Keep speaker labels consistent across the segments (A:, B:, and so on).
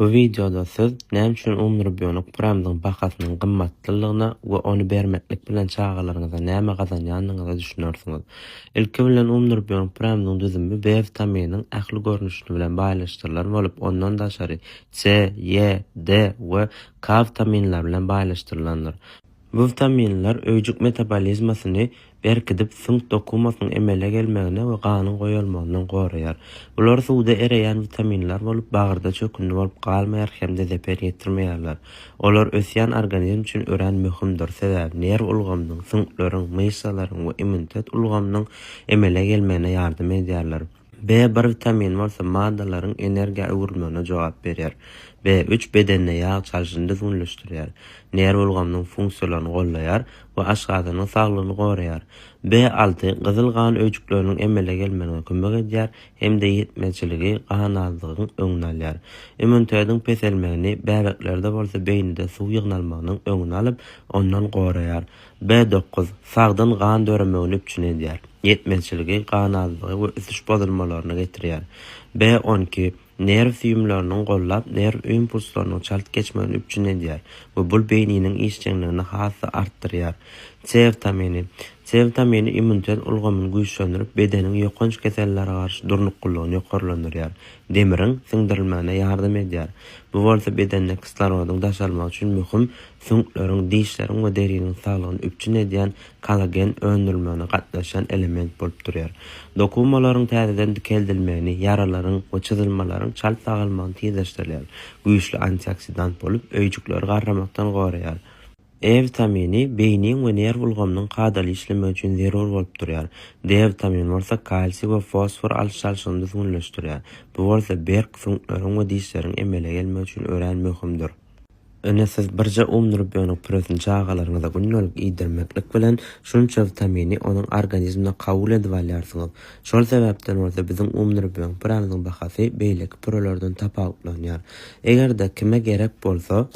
A: Bu videoda siz näme üçin umnurbiyonok programmadyň bahasynyň gymmatlylygyna we onu bermeklik bilen çağalaryňyza näme gazanýanyňyza düşünürsiňiz. Ilki bilen umnurbiyonok programmadyň düzümi B vitaminiň ähli görnüşi bilen baýlaşdyrylan bolup, ondan daşary C, Y, D we K vitaminleri bilen baýlaşdyrylandyr. Bu vitaminler öýjük metabolizmasyny berkidip sünk dokumasynyň emele gelmegine we ganyň goýulmagyny goraýar. Bular suwda ereýän vitaminler bolup, bagyrda çökünli bolup galmaýar hemde zeper ýetirmeýärler. Olar ösýän organizm üçin ören möhümdir. Sebäbi nerw ulgamynyň, sünklaryň, myşalaryň we immunitet ulgamynyň emele gelmegine ýardym edýärler. B1 vitamin bolsa maddalaryň energiýa öwürmegine jogap berýär. B3 bedenine ýağ çalyşyny düzgünleşdirýär. Nerw ulgamynyň funksiýonlaryny gollaýar we aşgazynyň saglygyny goraýar. B6 gyzyl gan öýjükleriniň emele gelmegine kömek edýär hemde ýetmezçiligi, gan azlygynyň öňüne alýar. Immunitetiň peselmegini bäbeklerde bolsa beýnide suw ýygnalmagynyň öňüne alyp, ondan goraýar. B9 sagdan gan döremegini üçin edýär. Ýetmezçiligi, gan azlygy we üsüş bozulmalaryny getirýär. B12 nerv süýümlerini gollap, nerv impulslaryny çalyp geçmegini üçin edýär. Bu beýniniň işçiligini hasy artdyrýar. C vitamini immunitet ulgamyny güýçlendirip, bedeniň ýokanç kesellere garşy durnukylygyny ýokarlandyrýar. Demiriň siňdirilmegine ýardym edýär. Bu bolsa bedende kislorodun daşalmagy üçin möhüm, sünkleriň, dişleriň we deriniň saglygyny üçin edýän kollagen öndürmegine gatnaşan element bolup durýar. Dokunmalaryň täzeden dikeldilmegini, yaralaryň we çyzylmalaryň çalyp sagylmagyny tezleşdirýär. Güýçli antioksidant bolup, öýjükleri garramakdan goraýar. E vitamini beýniň we nerw ulgamynyň gadaly işlemegi üçin zerur bolup durýar. D vitamini bolsa kalsiýum we fosfor alşalyşyny düzgünleşdirýär. Bu bolsa berk sünkleriň we dişleriň emele gelmegi üçin ören möhümdir. Öne siz birje umnurbiyonok protein çağalaryňyza günlük iýdirmeklik bilen şunça vitamini onuň organizmine kabul edip alýarsyňyz. Şol sebäpden bolsa biziň umnurbiyonok programmadyň bahasy beýleki prolerden tapawutlanýar. Egerde kime gerek bolsa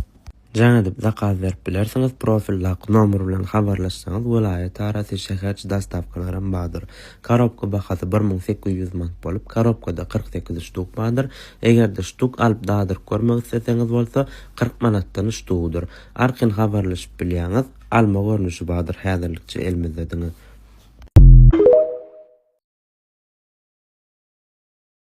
A: Jaňa dip zakaz berip bilersiňiz, profil nomer bilen habarlaşsaňyz, welaýat arasy şäherçi dastawkalarym bardyr. Karobka bahasy 1800 manat bolup, karobkada 48 ştuk bardyr. Egerde ştuk alyp dadyr görmek isteseňiz bolsa, 40 manatdan ştugydyr. Arqyn habarlaşyp bilýäňiz, alma görnüşi bardyr häzirlikçe elimizdediňi.